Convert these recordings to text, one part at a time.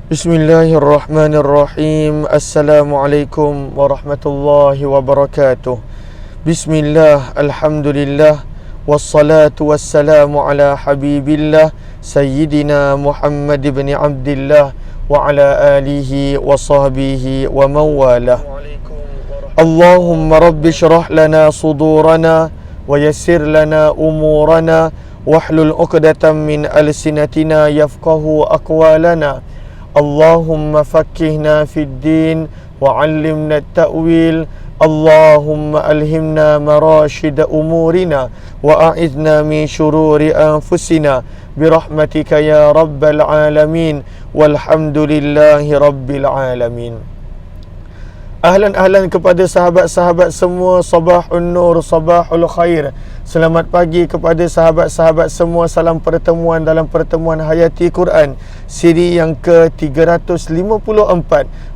Bismillahirrahmanirrahim. Assalamualaikum warahmatullahi wabarakatuh. Bismillah, alhamdulillah, wassalatu wassalamu ala habibillah Sayyidina Muhammad ibn Abdillah wa ala alihi wa sahbihi wa mawalah. Allahumma rabbi syrah lana sudurana wa yassir lana umurana wahlul uqdatan min alsinatina yafqahu aqwalana. Allahumma fakkihna fid din wa 'allimna at-ta'wil. Allahumma alhimna marashid umurina wa a'idna min syururi anfusina birahmatika ya rabbal alamin walhamdulillahi rabbil alamin. Ahlan kepada sahabat-sahabat semua, sabahun nur, sabahul khair. Selamat pagi kepada sahabat-sahabat semua. Salam pertemuan dalam pertemuan Hayati Quran siri yang ke-354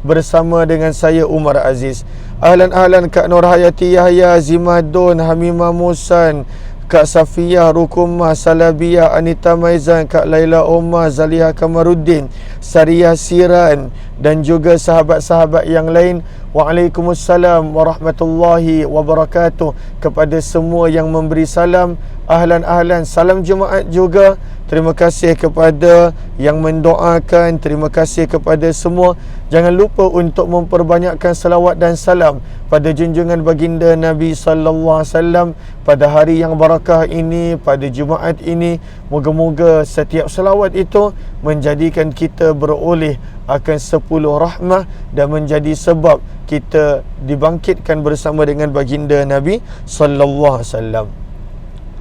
bersama dengan saya Umar Aziz. Ahlan Kak Nur Hayati Yahya, Zimadun, Hamimah Musan, Kak Safiyah, Rukumah, Salabiyah, Anita Maizan, Kak Laila Omar, Zaliha Kamaruddin, Sariyah Siran dan juga sahabat-sahabat yang lain. Waalaikumsalam warahmatullahi wabarakatuh. Kepada semua yang memberi salam, ahlan, salam Jumaat juga. Terima kasih kepada yang mendoakan, terima kasih kepada semua. Jangan lupa untuk memperbanyakkan salawat dan salam pada junjungan baginda Nabi sallallahu alaihi wasallam pada hari yang barakah ini, pada Jumaat ini. Moga-moga setiap salawat itu menjadikan kita beroleh akan 10 rahmah dan menjadi sebab kita dibangkitkan bersama dengan baginda Nabi sallallahu alaihi wasallam.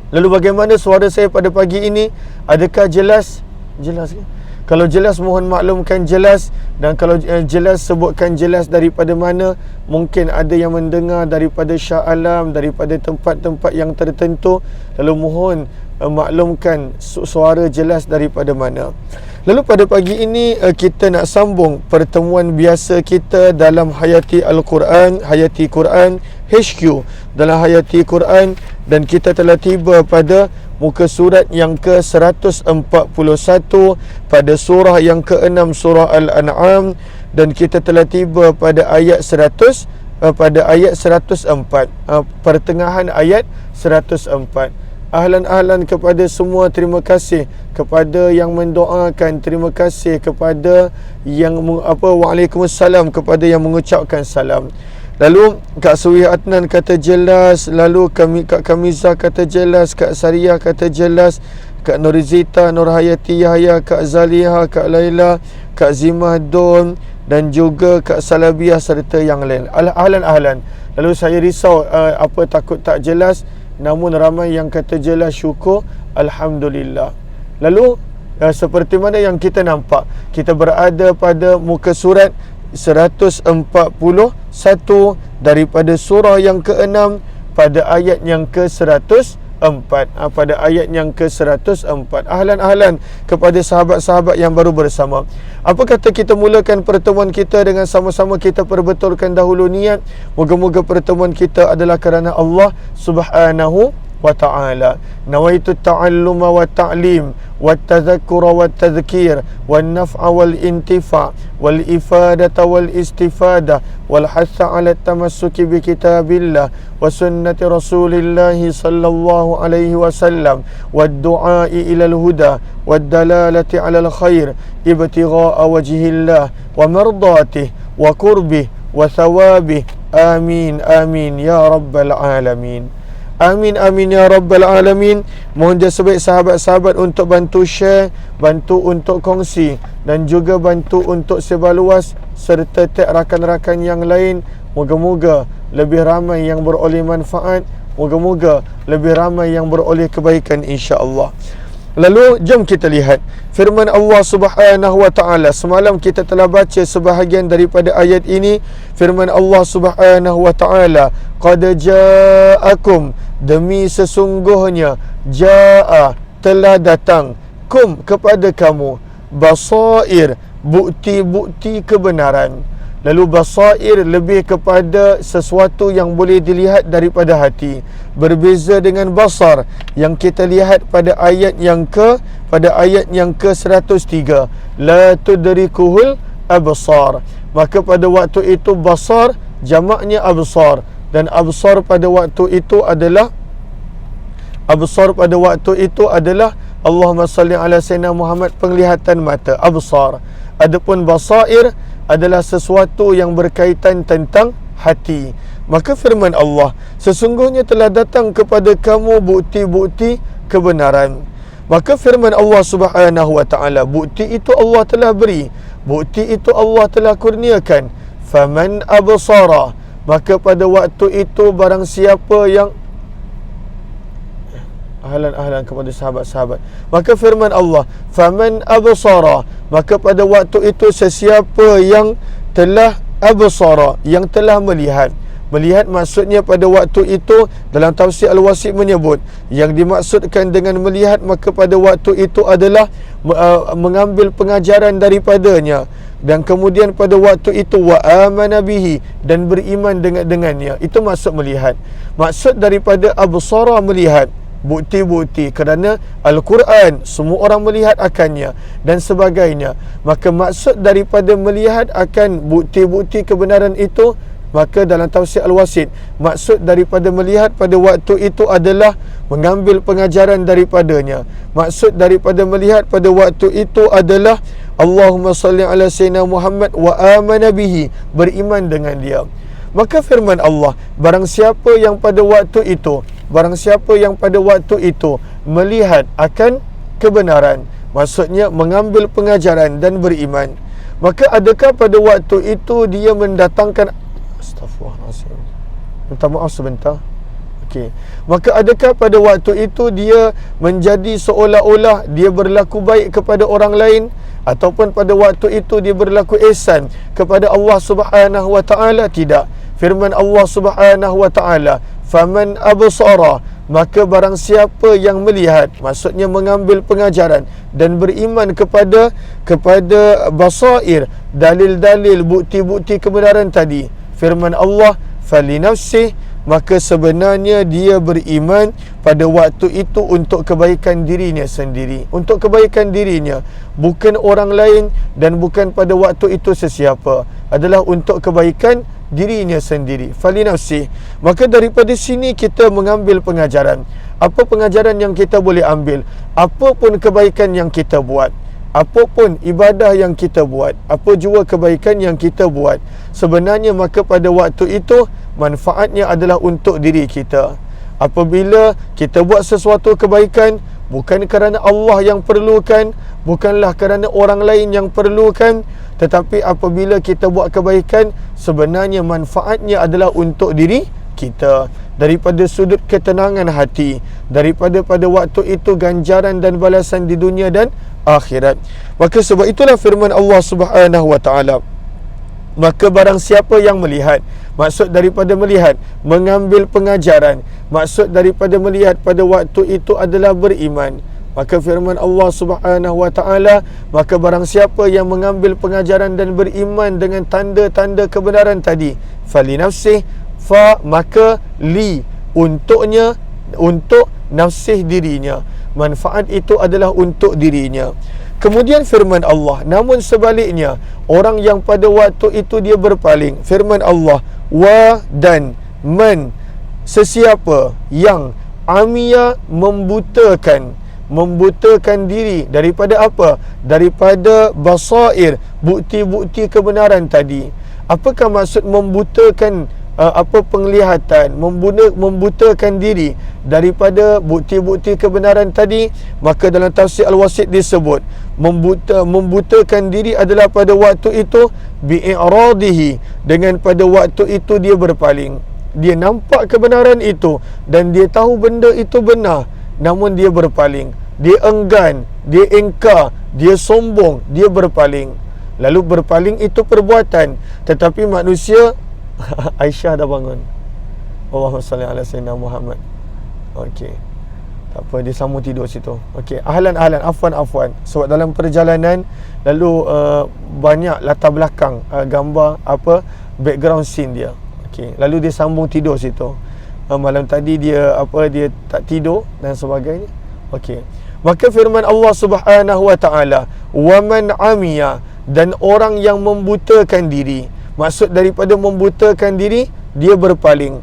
Lalu bagaimana suara saya pada pagi ini? Adakah jelas? Jelas ke? Kalau jelas mohon maklumkan jelas, dan kalau jelas sebutkan jelas daripada mana. Mungkin ada yang mendengar daripada Shah Alam, daripada tempat-tempat yang tertentu. Lalu mohon maklumkan suara jelas daripada mana. Lalu pada pagi ini kita nak sambung pertemuan biasa kita dalam Hayati Al-Quran, Hayati Quran HQ, dalam Hayati Quran, dan kita telah tiba pada muka surat yang ke-141 pada surah yang ke-6 surah Al-An'am, dan kita telah tiba pada ayat 100 pada ayat 104, pertengahan ayat 104. Ahlan kepada semua, terima kasih kepada yang mendoakan, terima kasih kepada yang waalaikumsalam kepada yang mengucapkan salam. Lalu Kak Suwi Adnan kata jelas, lalu Kak Kamizah kata jelas, Kak Sariyah kata jelas, Kak Nurizita, Nur Hayati Yahya, Kak Zaliha, Kak Laila, Kak Zimah Don dan juga Kak Salabiyah serta yang lain. Ahlan. Lalu saya risau takut tak jelas, namun ramai yang kata jelas, syukur, alhamdulillah. Lalu seperti mana yang kita nampak, kita berada pada muka surat 141 daripada surah yang ke-6 pada ayat yang ke-104, pada ayat yang ke-104. Ahlan kepada sahabat-sahabat yang baru bersama. Apa kata kita mulakan pertemuan kita dengan sama-sama kita perbetulkan dahulu niat. Moga-moga pertemuan kita adalah kerana Allah Subhanahu wa ta'ala. Nawaitu ta'alluma wa ta'lim wa tadhakkura wa tadhkir wa naf'a wal intifa' wal ifadata wal istifada wal hatha ala tamassuki bi kitabillah wa sunnati rasulillahi sallallahu alaihi wasallam wa du'ai ila al-huda wa dalalati ala al-khair ibtigha'a wajhillah wa mardatihi wa qurbih wa thawabih. Amin ya rabbal alamin. Amin ya rabbal alamin. Mohon jasa baik sahabat-sahabat untuk bantu share, bantu untuk kongsi, dan juga bantu untuk sebar luas serta tag rakan-rakan yang lain. Moga-moga lebih ramai yang beroleh manfaat, moga-moga lebih ramai yang beroleh kebaikan, insya-Allah. Lalu jom kita lihat firman Allah Subhanahu wa ta'ala. Semalam kita telah baca sebahagian daripada ayat ini. Firman Allah Subhanahu wa ta'ala, qad ja'akum, demi sesungguhnya, ja'a, telah datang, kum, kepada kamu, basair, bukti-bukti kebenaran. Lalu basair lebih kepada sesuatu yang boleh dilihat daripada hati. Berbeza dengan basar yang kita lihat pada ayat yang ke-103. La tudrikuhul absar. Maka pada waktu itu basar jamaknya absar, dan absar pada waktu itu adalah Allahumma salli ala sayyidina Muhammad, penglihatan mata, absar. Adapun basair adalah sesuatu yang berkaitan tentang hati. Maka firman Allah, sesungguhnya telah datang kepada kamu bukti-bukti kebenaran. Maka firman Allah Subhanahu wa taala, bukti itu Allah telah beri, bukti itu Allah telah kurniakan. Faman absara, maka pada waktu itu barang siapa yang ahlan kepada sahabat-sahabat. Maka firman Allah, faman absara, maka pada waktu itu sesiapa yang telah absara, yang telah melihat. Melihat maksudnya pada waktu itu dalam tafsir Al-Wasit menyebut, yang dimaksudkan dengan melihat maka pada waktu itu adalah mengambil pengajaran daripadanya, dan kemudian pada waktu itu wa amana bihi, dan beriman dengannya. Itu maksud melihat. Maksud daripada absara, melihat bukti-bukti, kerana Al-Quran semua orang melihat akannya dan sebagainya. Maka maksud daripada melihat akan bukti-bukti kebenaran itu, maka dalam tafsir Al-Wasit, maksud daripada melihat pada waktu itu adalah mengambil pengajaran daripadanya. Maksud daripada melihat pada waktu itu adalah Allahumma salli ala sayyidina Muhammad wa amana bihi, beriman dengan dia. Maka firman Allah, barang siapa yang pada waktu itu melihat akan kebenaran, maksudnya mengambil pengajaran dan beriman, maka adakah pada waktu itu dia mendatangkan, astagfirullahalazim, minta maaf sebentar. Okey. Maka adakah pada waktu itu dia menjadi seolah-olah dia berlaku baik kepada orang lain, ataupun pada waktu itu dia berlaku ihsan kepada Allah Subhanahu wa taala? Tidak. Firman Allah Subhanahu wa taala, faman absara, maka barang siapa yang melihat, maksudnya mengambil pengajaran dan beriman kepada basair, dalil-dalil, bukti-bukti kebenaran tadi. Firman Allah, falinafsih, maka sebenarnya dia beriman pada waktu itu untuk kebaikan dirinya sendiri, untuk kebaikan dirinya, bukan orang lain, dan bukan pada waktu itu sesiapa, adalah untuk kebaikan dirinya sendiri. Falinafsih. Maka daripada sini kita mengambil pengajaran. Apa pengajaran yang kita boleh ambil? Apapun kebaikan yang kita buat, apapun ibadah yang kita buat, apa jua kebaikan yang kita buat, sebenarnya maka pada waktu itu manfaatnya adalah untuk diri kita. Apabila kita buat sesuatu kebaikan bukan kerana Allah yang perlukan, bukanlah kerana orang lain yang perlukan, tetapi apabila kita buat kebaikan, sebenarnya manfaatnya adalah untuk diri kita, daripada sudut ketenangan hati, daripada pada waktu itu ganjaran dan balasan di dunia dan akhirat. Maka sebab itulah firman Allah Subhanahu wa taala, maka barang siapa yang melihat, maksud daripada melihat mengambil pengajaran, maksud daripada melihat pada waktu itu adalah beriman. Maka firman Allah Subhanahu wa taala, maka barang siapa yang mengambil pengajaran dan beriman dengan tanda-tanda kebenaran tadi, falinafsih, maka untuknya, untuk nafsih dirinya, manfaat itu adalah untuk dirinya. Kemudian firman Allah, namun sebaliknya, orang yang pada waktu itu dia berpaling. Firman Allah, dan man, sesiapa yang amia, membutakan diri daripada apa? Daripada basair, bukti-bukti kebenaran tadi. Apakah maksud membutakan penglihatan, membutakan diri daripada bukti-bukti kebenaran tadi? Maka dalam tafsir Al-Wasit disebut, membutakan diri adalah pada waktu itu bi'iradihi, dengan pada waktu itu dia berpaling. Dia nampak kebenaran itu dan dia tahu benda itu benar, namun dia berpaling, dia enggan, dia ingkar, dia sombong, dia berpaling. Lalu berpaling itu perbuatan, tetapi manusia Aisyah dah bangun. Allahumma salli ala sayyidina Muhammad. Okey. Tak apa, dia sambung tidur situ. Okey, ahlan, afwan. Sebab dalam perjalanan lalu banyak latar belakang gambar apa background scene dia. Okey, lalu dia sambung tidur situ. Malam tadi dia tak tidur dan sebagainya. Okey, maka firman Allah Subhanahu wa taala, wa man amiya, dan orang yang membutakan diri. Maksud daripada membutakan diri, dia berpaling.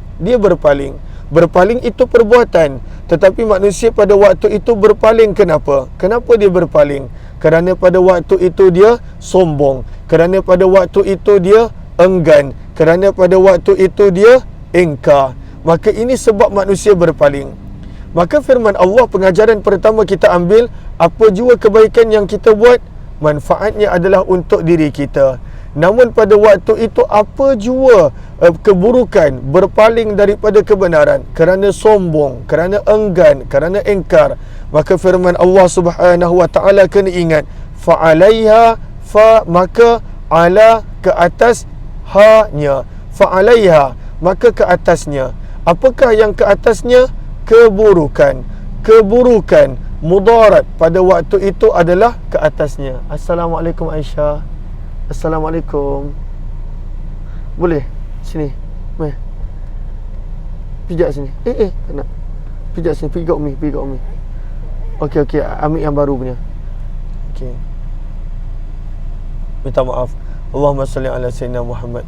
Berpaling itu perbuatan, tetapi manusia pada waktu itu berpaling. Kenapa dia berpaling? Kerana pada waktu itu dia sombong, kerana pada waktu itu dia enggan, kerana pada waktu itu dia ingkar. Maka ini sebab manusia berpaling. Maka firman Allah, pengajaran pertama kita ambil, apa jua kebaikan yang kita buat, manfaatnya adalah untuk diri kita. Namun pada waktu itu apa jua keburukan, berpaling daripada kebenaran kerana sombong, kerana enggan, kerana ingkar, maka firman Allah Subhanahu wa taala kena ingat, fa'alaiha, maka ala, ke atas, hanya, fa'alaiha, maka ke atasnya. Apakah yang ke atasnya? Keburukan, mudarat pada waktu itu adalah ke atasnya. Assalamualaikum Aisyah. Assalamualaikum. Boleh? Sini. Meh. Pijak sini. Tak nak. Pijak sini. Pergi kat Umi. Okey. Ambil yang baru punya. Okey. Minta maaf. Allahumma salli ala sayyidina Muhammad.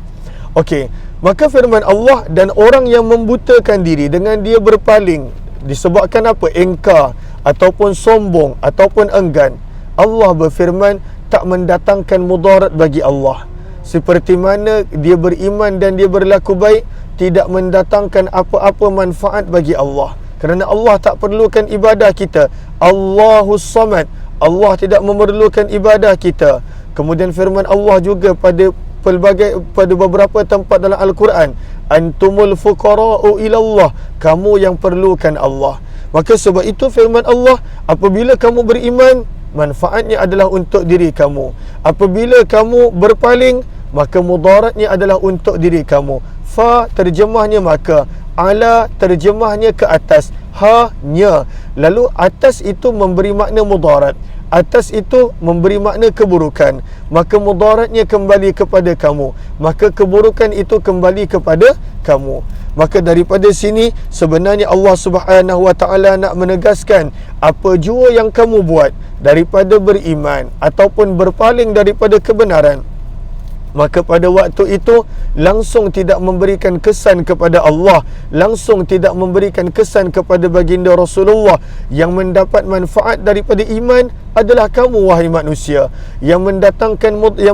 Okey. Maka firman Allah, dan orang yang membutakan diri dengan dia berpaling disebabkan apa? Ingkar ataupun sombong ataupun enggan. Allah berfirman, tak mendatangkan mudarat bagi Allah. Seperti mana dia beriman dan dia berlaku baik, tidak mendatangkan apa-apa manfaat bagi Allah. Kerana Allah tak perlukan ibadah kita. Allahus Samad, Allah tidak memerlukan ibadah kita. Kemudian firman Allah juga pada beberapa tempat dalam Al-Quran, antumul fuqara'u ilallah, kamu yang perlukan Allah. Maka sebab itu firman Allah, apabila kamu beriman, manfaatnya adalah untuk diri kamu. Apabila kamu berpaling, maka mudaratnya adalah untuk diri kamu. Fa terjemahnya maka, ala terjemahnya ke atas, hanya. Lalu atas itu memberi makna mudarat, atas itu memberi makna keburukan, maka mudaratnya kembali kepada kamu, maka keburukan itu kembali kepada kamu. Maka daripada sini sebenarnya Allah Subhanahu wa taala nak menegaskan, apa jua yang kamu buat daripada beriman ataupun berpaling daripada kebenaran, maka pada waktu itu langsung tidak memberikan kesan kepada Allah, langsung tidak memberikan kesan kepada baginda Rasulullah. Yang mendapat manfaat daripada iman adalah kamu, wahai manusia. Yang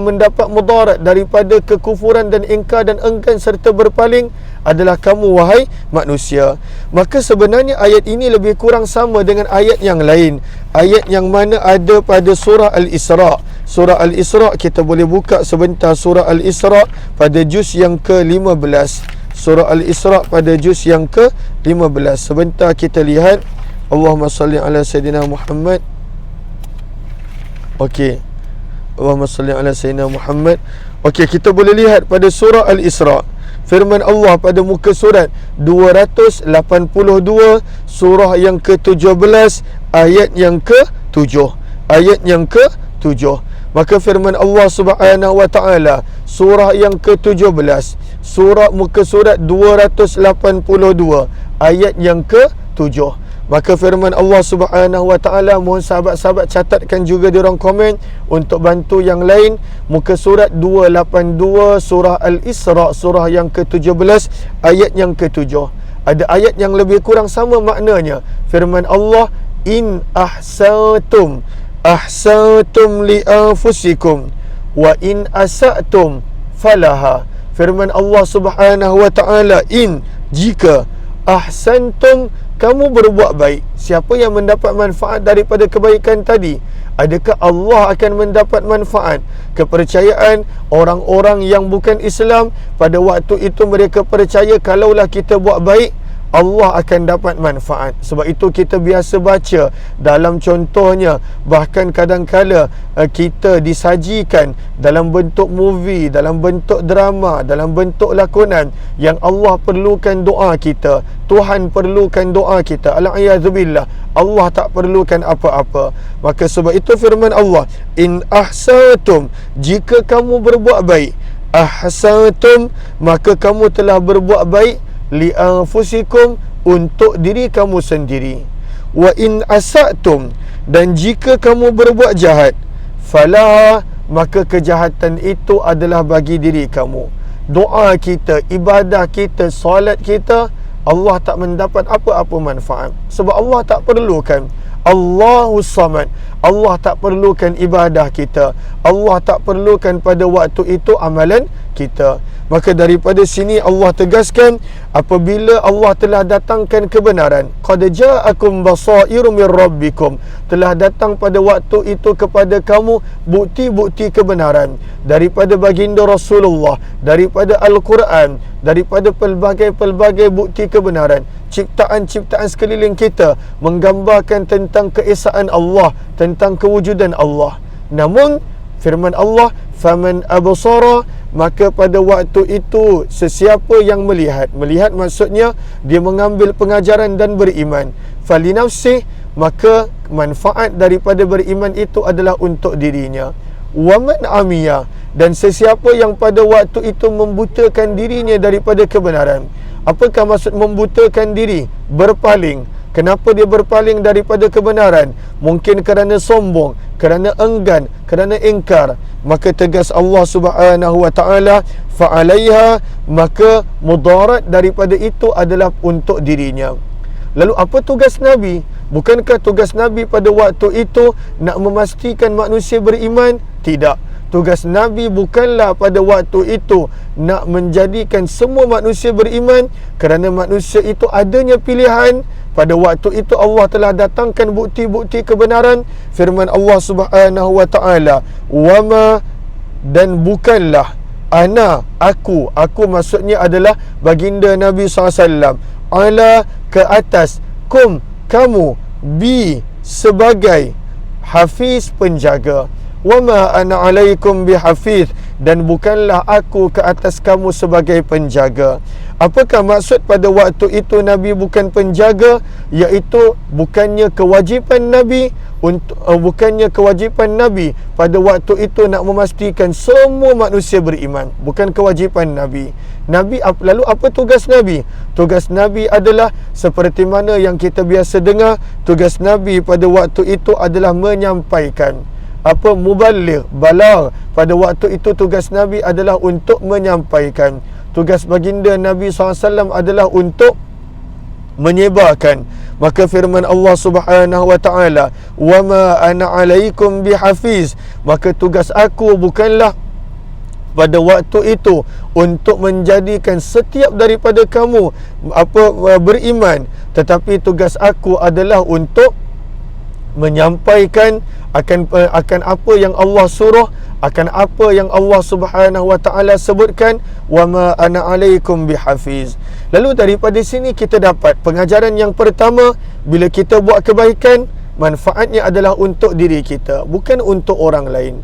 mendapat mudarat daripada kekufuran dan ingkar dan enggan serta berpaling adalah kamu, wahai manusia. Maka sebenarnya ayat ini lebih kurang sama dengan ayat yang lain, ayat yang mana ada pada surah Al-Isra. Surah Al-Isra, kita boleh buka sebentar surah Al-Isra pada juz yang ke-15. Surah Al-Isra pada juz yang ke-15. Sebentar kita lihat. Allahumma salli ala Sayyidina Muhammad. Okey. Allahumma salli ala Sayyidina Muhammad. Okey, kita boleh lihat pada surah Al-Isra. Firman Allah pada muka surat 282, surah yang ke-17, ayat yang ke-7. Ayat yang ke-7. Maka firman Allah Subhanahu wa taala, surah yang ke-17, surah muka surat 282, ayat yang ke-7. Maka firman Allah Subhanahu wa taala, mohon sahabat-sahabat catatkan juga di ruang komen untuk bantu yang lain. Muka surat 282 surah Al-Isra, surah yang ke-17, ayat yang ke-7. Ada ayat yang lebih kurang sama maknanya. Firman Allah, in ahsantum li anfusikum wa in asatum falaha. Firman Allah Subhanahu wa taala, in, jika, ahsantum, kamu berbuat baik. Siapa yang mendapat manfaat daripada kebaikan tadi? Adakah Allah akan mendapat manfaat? Kepercayaan orang-orang yang bukan Islam pada waktu itu, mereka percaya kalaulah kita buat baik, Allah akan dapat manfaat. Sebab itu kita biasa baca dalam contohnya, bahkan kadang-kala kita disajikan dalam bentuk movie, dalam bentuk drama, dalam bentuk lakonan yang Allah perlukan doa kita, Tuhan perlukan doa kita. Al-a'yadzubillah, Allah tak perlukan apa-apa. Maka sebab itu firman Allah, in ahsatum, jika kamu berbuat baik, ahsatum, maka kamu telah berbuat baik, li anfusikum, untuk diri kamu sendiri. Wa in asatum, dan jika kamu berbuat jahat, fala, maka kejahatan itu adalah bagi diri kamu. Doa kita, ibadah kita, solat kita, Allah tak mendapat apa-apa manfaat. Sebab Allah tak perlukan. Allahus Samad, Allah tak perlukan ibadah kita, Allah tak perlukan pada waktu itu amalan kita. Maka daripada sini Allah tegaskan, apabila Allah telah datangkan kebenaran, qad ja'akum basairu mir rabbikum, telah datang pada waktu itu kepada kamu bukti-bukti kebenaran daripada baginda Rasulullah, daripada Al-Quran, daripada pelbagai-pelbagai bukti kebenaran. Ciptaan-ciptaan sekeliling kita menggambarkan tentang keesaan Allah, tentang kewujudan Allah. Namun firman Allah, faman absara, maka pada waktu itu sesiapa yang melihat maksudnya dia mengambil pengajaran dan beriman, falinafsih, maka manfaat daripada beriman itu adalah untuk dirinya. Waman amiya, dan sesiapa yang pada waktu itu membutakan dirinya daripada kebenaran. Apakah maksud membutakan diri? Berpaling. Kenapa dia berpaling daripada kebenaran? Mungkin kerana sombong, kerana enggan, kerana ingkar. Maka tegas Allah Subhanahu wa taala, fa'alaiha, maka mudarat daripada itu adalah untuk dirinya. Lalu apa tugas Nabi? Bukankah tugas Nabi pada waktu itu nak memastikan manusia beriman? Tidak. Tugas Nabi bukanlah pada waktu itu nak menjadikan semua manusia beriman, kerana manusia itu adanya pilihan. Pada waktu itu Allah telah datangkan bukti-bukti kebenaran. Firman Allah Subhanahu wa taala, wama, dan bukanlah aku maksudnya adalah baginda Nabi SAW, ala, ke atas, kum, kamu, bi, sebagai hafiz, penjaga. Wama ana alaikum bihafiz, dan bukanlah aku ke atas kamu sebagai penjaga. Apakah maksud pada waktu itu Nabi bukan penjaga? Iaitu bukannya kewajipan Nabi pada waktu itu nak memastikan semua manusia beriman. Bukan kewajipan Nabi. Lalu apa tugas Nabi? Tugas Nabi adalah seperti mana yang kita biasa dengar, tugas Nabi pada waktu itu adalah menyampaikan. Muballigh, baligh. Pada waktu itu tugas Nabi adalah untuk menyampaikan. Tugas baginda Nabi SAW adalah untuk menyebarkan. Maka firman Allah Subhanahu wa taala, wama ana alaikum bihafiz, maka tugas aku bukanlah pada waktu itu untuk menjadikan setiap daripada kamu beriman, tetapi tugas aku adalah untuk menyampaikan akan apa yang Allah suruh, akan apa yang Allah Subhanahu wa taala sebutkan, wama ana alaikum bihafiz. Lalu daripada sini kita dapat pengajaran yang pertama, bila kita buat kebaikan, manfaatnya adalah untuk diri kita, bukan untuk orang lain.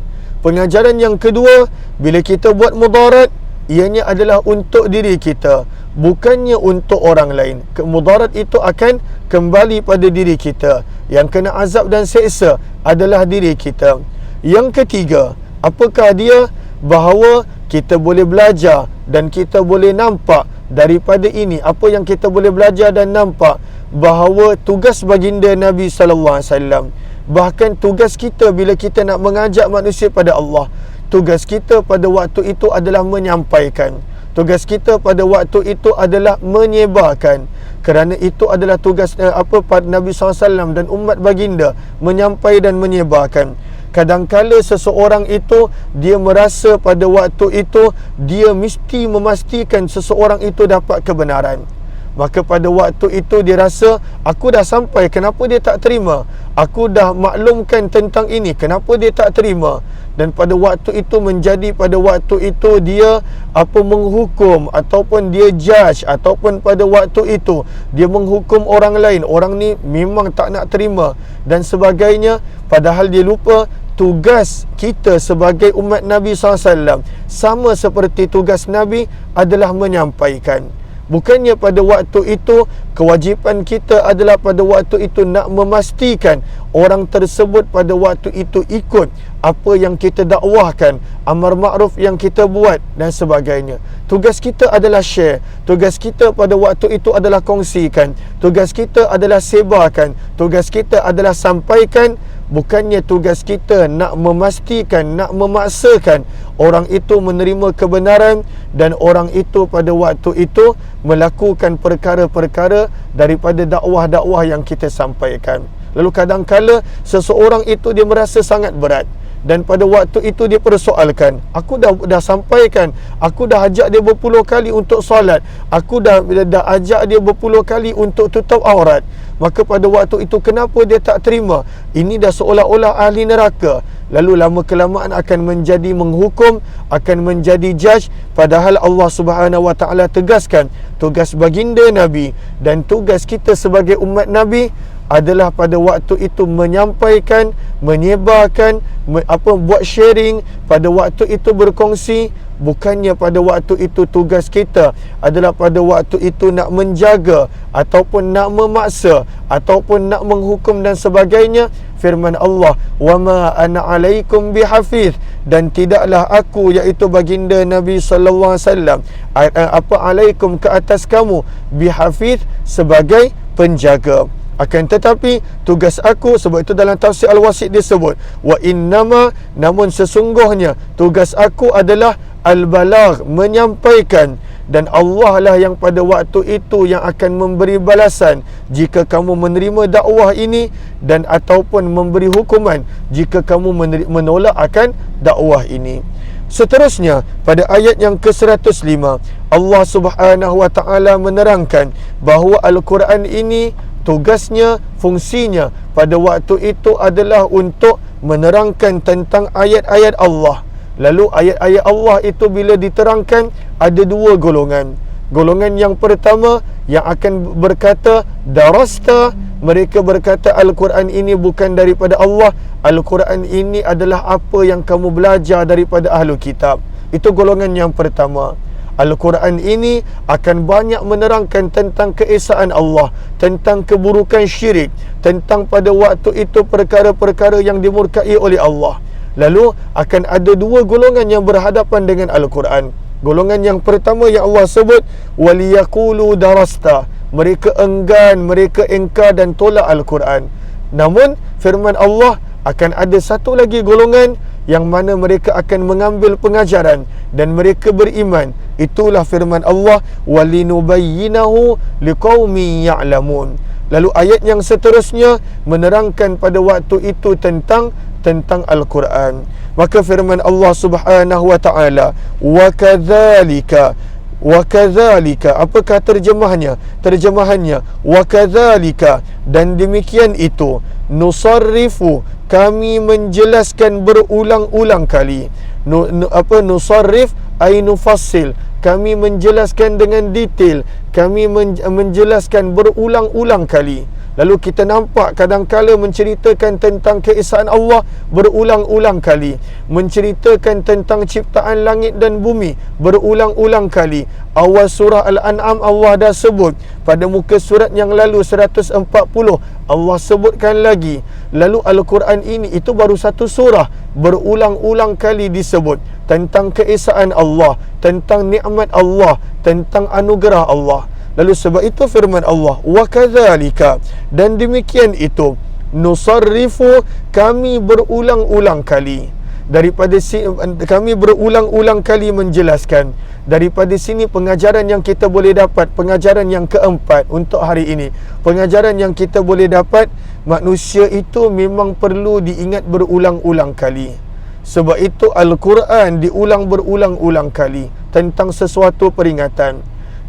Pengajaran yang kedua, bila kita buat mudarat, ianya adalah untuk diri kita, bukannya untuk orang lain. Mudarat itu akan kembali pada diri kita. Yang kena azab dan seksa adalah diri kita. Yang ketiga, apakah dia? Bahawa kita boleh belajar dan kita boleh nampak daripada ini, apa yang kita boleh belajar dan nampak, bahawa tugas baginda Nabi SAW, bahkan tugas kita bila kita nak mengajak manusia pada Allah, tugas kita pada waktu itu adalah menyampaikan. Tugas kita pada waktu itu adalah menyebarkan. Kerana itu adalah tugas pada Nabi SAW dan umat baginda, menyampai dan menyebarkan. Kadangkala seseorang itu dia merasa pada waktu itu dia mesti memastikan seseorang itu dapat kebenaran. Maka pada waktu itu dia rasa, aku dah sampai, kenapa dia tak terima? Aku dah maklumkan tentang ini, kenapa dia tak terima? dan pada waktu itu menjadi pada waktu itu dia menghukum ataupun dia judge, ataupun pada waktu itu dia menghukum orang lain, orang ni memang tak nak terima dan sebagainya, padahal dia lupa tugas kita sebagai umat Nabi SAW sama seperti tugas Nabi adalah menyampaikan. Bukannya pada waktu itu kewajipan kita adalah pada waktu itu nak memastikan orang tersebut pada waktu itu ikut apa yang kita dakwahkan, amar ma'ruf yang kita buat dan sebagainya. Tugas kita adalah share. Tugas kita pada waktu itu adalah kongsikan. Tugas kita adalah sebarkan. Tugas kita adalah sampaikan. Bukannya tugas kita nak memastikan, nak memaksakan orang itu menerima kebenaran dan orang itu pada waktu itu melakukan perkara-perkara daripada dakwah-dakwah yang kita sampaikan. Lalu kadang-kala seseorang itu dia merasa sangat berat dan pada waktu itu dia persoalkan, aku dah sampaikan, aku dah ajak dia berpuluh kali untuk solat, aku dah ajak dia berpuluh kali untuk tutup aurat, maka pada waktu itu kenapa dia tak terima? Ini dah seolah-olah ahli neraka. Lalu lama kelamaan akan menjadi menghukum, akan menjadi judge, padahal Allah Subhanahu Wa Taala tegaskan tugas baginda Nabi dan tugas kita sebagai umat Nabi adalah pada waktu itu menyampaikan, menyebarkan, buat sharing, pada waktu itu berkongsi. Bukannya pada waktu itu tugas kita adalah pada waktu itu nak menjaga ataupun nak memaksa ataupun nak menghukum dan sebagainya. Firman Allah, "Wama ana 'alaikum bihafiz," dan tidaklah aku iaitu baginda Nabi sallallahu alaihi wasallam alaikum ke atas kamu bihafiz sebagai penjaga. Akan tetapi tugas aku, sebab itu dalam tafsir Al-Wasit disebut wa innama, namun sesungguhnya tugas aku adalah al-balagh, menyampaikan, dan Allah lah yang pada waktu itu yang akan memberi balasan jika kamu menerima dakwah ini dan ataupun memberi hukuman jika kamu menolak akan dakwah ini. Seterusnya pada ayat yang ke-105 Allah Subhanahu Wa Taala menerangkan bahawa Al-Quran ini tugasnya, fungsinya pada waktu itu adalah untuk menerangkan tentang ayat-ayat Allah. Lalu ayat-ayat Allah itu bila diterangkan ada dua golongan. Golongan yang pertama yang akan berkata darasta, mereka berkata Al-Quran ini bukan daripada Allah, Al-Quran ini adalah apa yang kamu belajar daripada ahlu kitab. Itu golongan yang pertama. Al-Quran ini akan banyak menerangkan tentang keesaan Allah, tentang keburukan syirik, tentang pada waktu itu perkara-perkara yang dimurkai oleh Allah. Lalu akan ada dua golongan yang berhadapan dengan Al-Quran. Golongan yang pertama yang Allah sebut waliyaqulu darasta, mereka enggan, mereka engkar dan tolak Al-Quran. Namun firman Allah akan ada satu lagi golongan yang mana mereka akan mengambil pengajaran dan mereka beriman. Itulah firman Allah walinubayyinahu liqaumin ya'lamun. Lalu ayat yang seterusnya menerangkan pada waktu itu tentang Al-Quran. Maka firman Allah Subhanahu Wa Taala wa kadzalika, apakah terjemahnya? Terjemahannya wa kadzalika, dan demikian itu, nusarrifu, kami menjelaskan berulang-ulang kali. Nusarrif ay nufassil, kami menjelaskan dengan detail, kami menjelaskan berulang-ulang kali. Lalu kita nampak kadang-kala menceritakan tentang keesaan Allah berulang-ulang kali, menceritakan tentang ciptaan langit dan bumi berulang-ulang kali. Awal surah Al-An'am Allah dah sebut, pada muka surat yang lalu 140 Allah sebutkan lagi. Lalu Al-Quran ini itu baru satu surah, berulang-ulang kali disebut tentang keesaan Allah, tentang nikmat Allah, tentang anugerah Allah. Lalu sebab itu firman Allah wa kadzalika, dan demikian itu, nusarrifu, kami berulang-ulang kali kami berulang-ulang kali menjelaskan. Daripada sini pengajaran yang kita boleh dapat, pengajaran yang keempat untuk hari ini, pengajaran yang kita boleh dapat, manusia itu memang perlu diingat berulang-ulang kali. Sebab itu Al-Quran diulang berulang-ulang kali tentang sesuatu peringatan.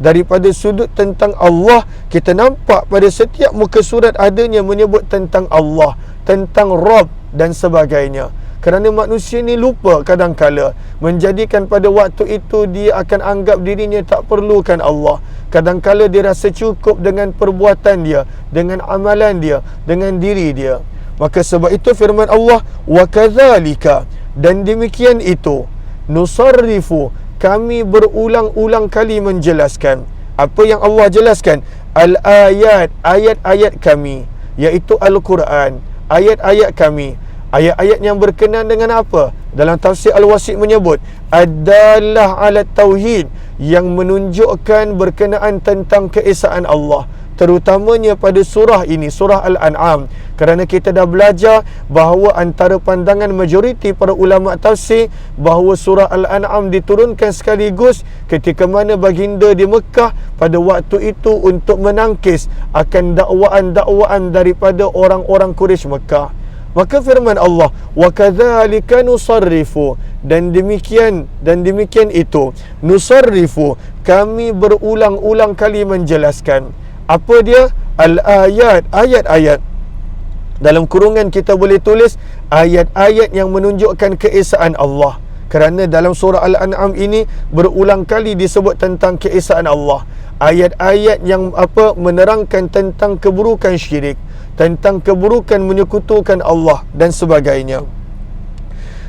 Daripada sudut tentang Allah, kita nampak pada setiap muka surat adanya menyebut tentang Allah, tentang Rabb dan sebagainya. Kerana manusia ni lupa kadang-kala, menjadikan pada waktu itu dia akan anggap dirinya tak perlukan Allah. Kadang-kala dia rasa cukup dengan perbuatan dia, dengan amalan dia, dengan diri dia. Maka sebab itu firman Allah, wa kadzalika, dan demikian itu, nusarrifu, kami berulang-ulang kali menjelaskan. Apa yang Allah jelaskan? Al-ayat, ayat-ayat kami, iaitu Al-Quran, ayat-ayat kami. Ayat-ayat yang berkenaan dengan apa? Dalam tafsir Al-Wasit menyebut ad-dallah ala tauhid, yang menunjukkan berkenaan tentang keesaan Allah, terutamanya pada surah ini, surah Al-An'am. Kerana kita dah belajar bahawa antara pandangan majoriti para ulama tafsir bahawa surah Al-An'am diturunkan sekaligus ketika mana baginda di Mekah pada waktu itu untuk menangkis akan dakwaan-dakwaan daripada orang-orang Quraisy Mekah. Maka firman Allah, wa kadzalika nusarrifu, dan demikian itu, nusarrifu, kami berulang-ulang kali menjelaskan. Apa dia? Al-ayat, ayat-ayat. Dalam kurungan kita boleh tulis ayat-ayat yang menunjukkan keesaan Allah. Kerana dalam surah Al-An'am ini berulang kali disebut tentang keesaan Allah. Ayat-ayat yang menerangkan tentang keburukan syirik, tentang keburukan menyekutukan Allah dan sebagainya.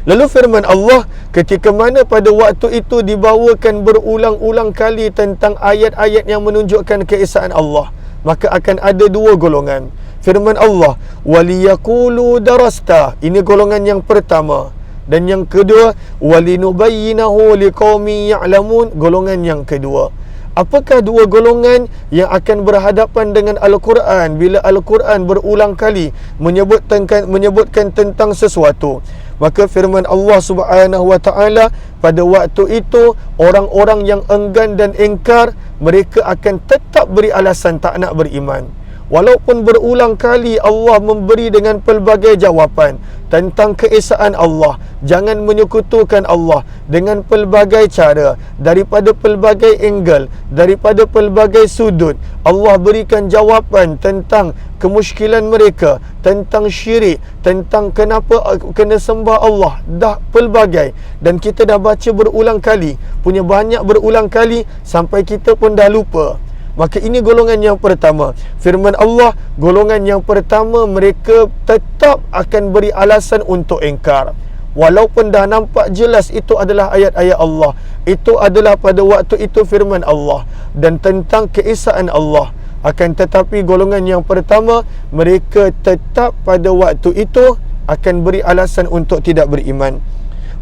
Lalu firman Allah, ketika mana pada waktu itu dibawakan berulang-ulang kali tentang ayat-ayat yang menunjukkan keesaan Allah, maka akan ada dua golongan. Firman Allah, waliyaqulu darasta, ini golongan yang pertama. Dan yang kedua, walinubayyinahu liqaumin ya'lamun, golongan yang kedua. Apakah dua golongan yang akan berhadapan dengan Al-Quran bila Al-Quran berulang kali menyebutkan tentang sesuatu? Maka firman Allah Subhanahu wa taala, pada waktu itu orang-orang yang enggan dan ingkar, mereka akan tetap beri alasan tak nak beriman. Walaupun berulang kali Allah memberi dengan pelbagai jawapan tentang keesaan Allah, jangan menyekutukan Allah dengan pelbagai cara, daripada pelbagai angle, daripada pelbagai sudut. Allah berikan jawapan tentang kemusykilan mereka, tentang syirik, tentang kenapa kena sembah Allah, dah pelbagai. Dan kita dah baca berulang kali, punya banyak berulang kali sampai kita pun dah lupa. Maka ini golongan yang pertama. Firman Allah, golongan yang pertama, mereka tetap akan beri alasan untuk ingkar. Walaupun dah nampak jelas itu adalah ayat-ayat Allah, itu adalah pada waktu itu firman Allah dan tentang keesaan Allah. Akan tetapi golongan yang pertama, mereka tetap pada waktu itu akan beri alasan untuk tidak beriman.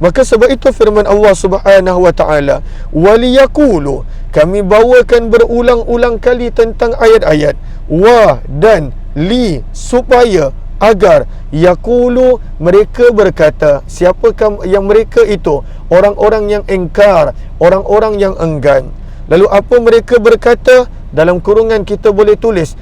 Maka sebab itu firman Allah Subhanahu wa taala, waliyaqulu, kami bawakan berulang-ulang kali tentang ayat-ayat, wa dan li, supaya, agar, yaqulu, mereka berkata. Siapakah yang mereka itu? Orang-orang yang ingkar, orang-orang yang enggan. Lalu apa mereka berkata? Dalam kurungan kita boleh tulis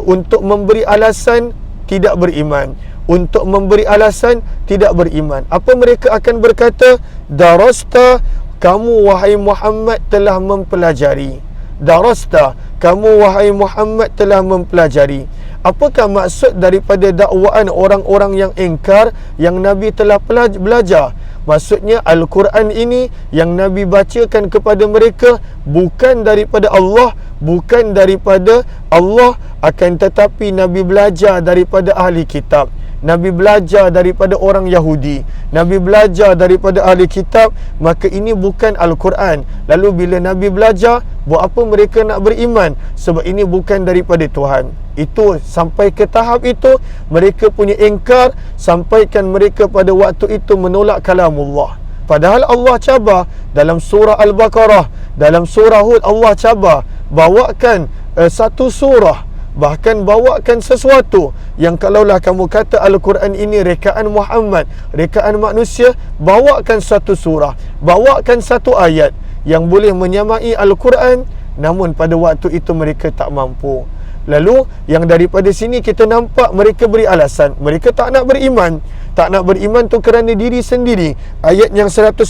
untuk memberi alasan tidak beriman, untuk memberi alasan tidak beriman. Apa mereka akan berkata? Darasta, kamu wahai Muhammad telah mempelajari. Darasta, kamu wahai Muhammad telah mempelajari. Apakah maksud daripada dakwaan orang-orang yang ingkar yang Nabi telah belajar? Maksudnya Al-Quran ini yang Nabi bacakan kepada mereka bukan daripada Allah, bukan daripada Allah, akan tetapi Nabi belajar daripada ahli kitab. Nabi belajar daripada orang Yahudi, Nabi belajar daripada ahli kitab. Maka ini bukan Al-Quran. Lalu bila Nabi belajar, buat apa mereka nak beriman? Sebab ini bukan daripada Tuhan. Itu sampai ke tahap itu mereka punya ingkar, sampaikan mereka pada waktu itu menolak kalamullah. Padahal Allah cabar dalam surah Al-Baqarah, dalam surah Hud, Allah cabar bawakan satu surah, bahkan bawakan sesuatu yang kalaulah kamu kata Al-Quran ini rekaan Muhammad, rekaan manusia, bawakan satu surah, bawakan satu ayat yang boleh menyamai Al-Quran, namun pada waktu itu mereka tak mampu. Lalu yang daripada sini kita nampak mereka beri alasan, mereka tak nak beriman. Tak nak beriman tu kerana diri sendiri. Ayat yang 104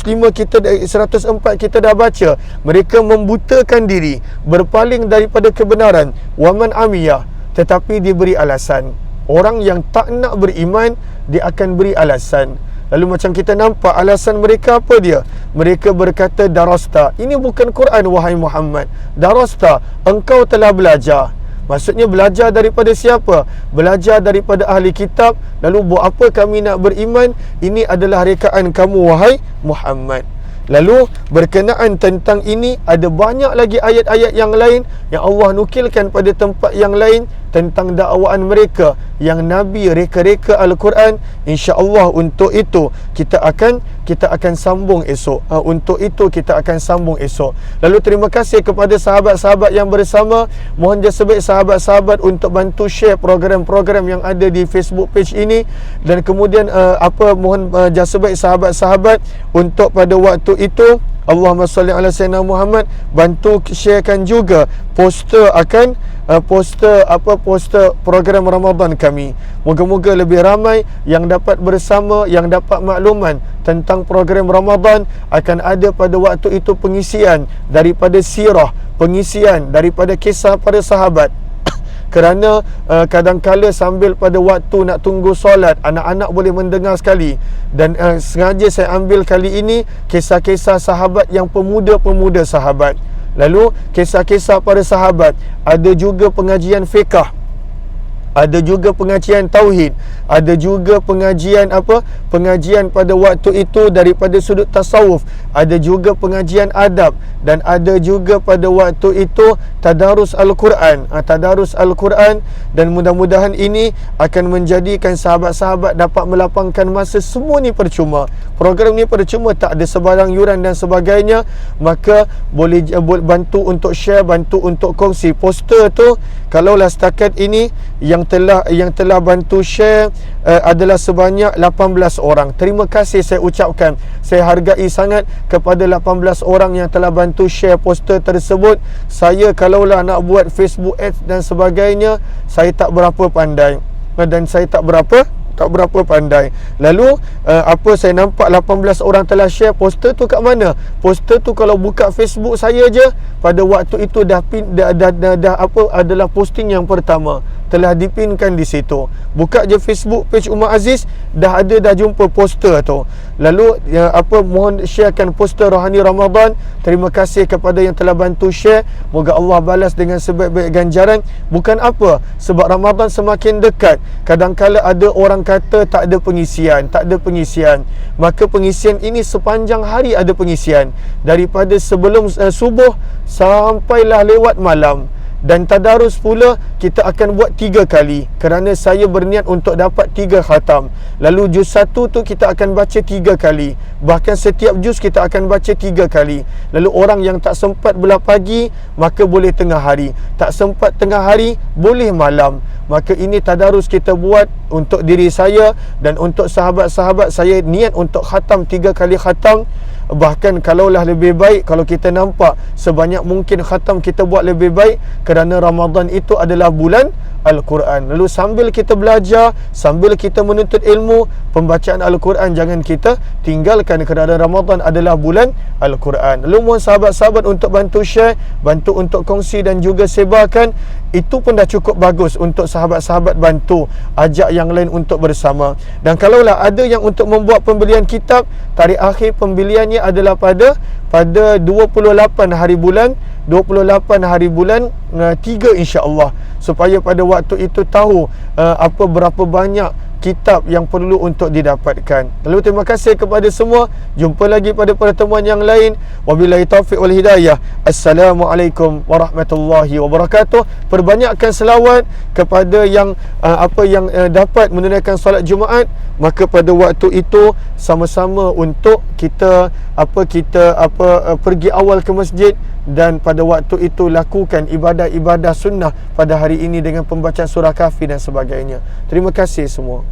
kita dah baca, mereka membutakan diri, berpaling daripada kebenaran. Waman amiyah, tetapi diberi alasan. Orang yang tak nak beriman, dia akan beri alasan. Lalu macam kita nampak alasan mereka apa dia? Mereka berkata darasta. Ini bukan Quran wahai Muhammad. Darasta, engkau telah belajar. Maksudnya belajar daripada siapa? Belajar daripada ahli kitab. Lalu buat apa kami nak beriman? Ini adalah rekaan kamu wahai Muhammad. Lalu berkenaan tentang ini ada banyak lagi ayat-ayat yang lain yang Allah nukilkan pada tempat yang lain tentang dakwaan mereka yang Nabi reka-reka Al-Quran. InsyaAllah untuk itu kita akan sambung esok. Untuk itu kita akan sambung esok. Lalu terima kasih kepada sahabat-sahabat yang bersama. Mohon sebaik sahabat-sahabat untuk bantu share program-program yang ada di Facebook page ini. Dan kemudian mohon jasa baik sahabat-sahabat untuk pada waktu itu Allahumma salli ala sayyidina Muhammad, bantu sharekan juga poster program Ramadan kami. Moga-moga lebih ramai yang dapat bersama, yang dapat makluman tentang program Ramadan. Akan ada pada waktu itu pengisian daripada sirah, pengisian daripada kisah para sahabat. Kerana kadang-kala sambil pada waktu nak tunggu solat, anak-anak boleh mendengar sekali. Dan sengaja saya ambil kali ini kisah-kisah sahabat yang pemuda-pemuda sahabat. Lalu kisah-kisah para sahabat. Ada juga pengajian fiqh, ada juga pengajian tauhid, ada juga pengajian pengajian pada waktu itu daripada sudut tasawuf, ada juga pengajian adab, dan ada juga pada waktu itu tadarus Al-Quran. Tadarus Al-Quran. Dan mudah-mudahan ini akan menjadikan sahabat-sahabat dapat melapangkan masa. Semua ni percuma. Program ni percuma, tak ada sebarang yuran dan sebagainya. Maka boleh bantu untuk share, bantu untuk kongsi. Poster tu kalaulah setakat ini yang telah bantu share adalah sebanyak 18 orang. Terima kasih saya ucapkan. Saya hargai sangat kepada 18 orang yang telah bantu share poster tersebut. Saya kalaulah nak buat Facebook ads dan sebagainya, saya tak berapa pandai. Dan saya tak berapa pandai. Lalu saya nampak 18 orang telah share poster tu kat mana? Poster tu kalau buka Facebook saya je, pada waktu itu dah adalah posting yang pertama, telah dipinkan di situ. Buka je Facebook page Umar Aziz, dah jumpa poster tu. Lalu mohon sharekan poster Rohani Ramadan. Terima kasih kepada yang telah bantu share. Moga Allah balas dengan sebaik-baik ganjaran. Bukan apa, sebab Ramadan semakin dekat, kadang-kala ada orang kata tak ada pengisian. Maka pengisian ini sepanjang hari ada pengisian, daripada sebelum subuh sampailah lewat malam. Dan tadarus pula kita akan buat 3 kali, kerana saya berniat untuk dapat 3 khatam. Lalu juz 1 tu kita akan baca 3 kali. Bahkan setiap juz kita akan baca 3 kali. Lalu orang yang tak sempat belah pagi, maka boleh tengah hari. Tak sempat tengah hari, boleh malam. Maka ini tadarus kita buat untuk diri saya dan untuk sahabat-sahabat. Saya niat untuk khatam 3 kali khatam. Bahkan kalaulah lebih baik, kalau kita nampak sebanyak mungkin khatam kita buat lebih baik, kerana Ramadan itu adalah bulan Al-Quran. Lalu sambil kita belajar, sambil kita menuntut ilmu, pembacaan Al-Quran jangan kita tinggalkan, kerana Ramadan adalah bulan Al-Quran. Lalu mohon sahabat-sahabat untuk bantu share, bantu untuk kongsi dan juga sebarkan. Itu pun dah cukup bagus untuk sahabat-sahabat bantu ajak yang lain untuk bersama. Dan kalaulah ada yang untuk membuat pembelian kitab, tarikh akhir pembeliannya adalah pada 28 hari bulan 3 insya-Allah, supaya pada waktu itu tahu berapa banyak kitab yang perlu untuk didapatkan. Lalu terima kasih kepada semua. Jumpa lagi pada pertemuan yang lain. Wabillahi taufiq wal hidayah. Assalamualaikum warahmatullahi wabarakatuh. Perbanyakkan selawat kepada yang dapat menunaikan solat Jumaat. Maka pada waktu itu sama-sama untuk kita pergi awal ke masjid, dan pada waktu itu lakukan ibadah-ibadah sunnah pada hari ini dengan pembacaan surah Kahfi dan sebagainya. Terima kasih semua.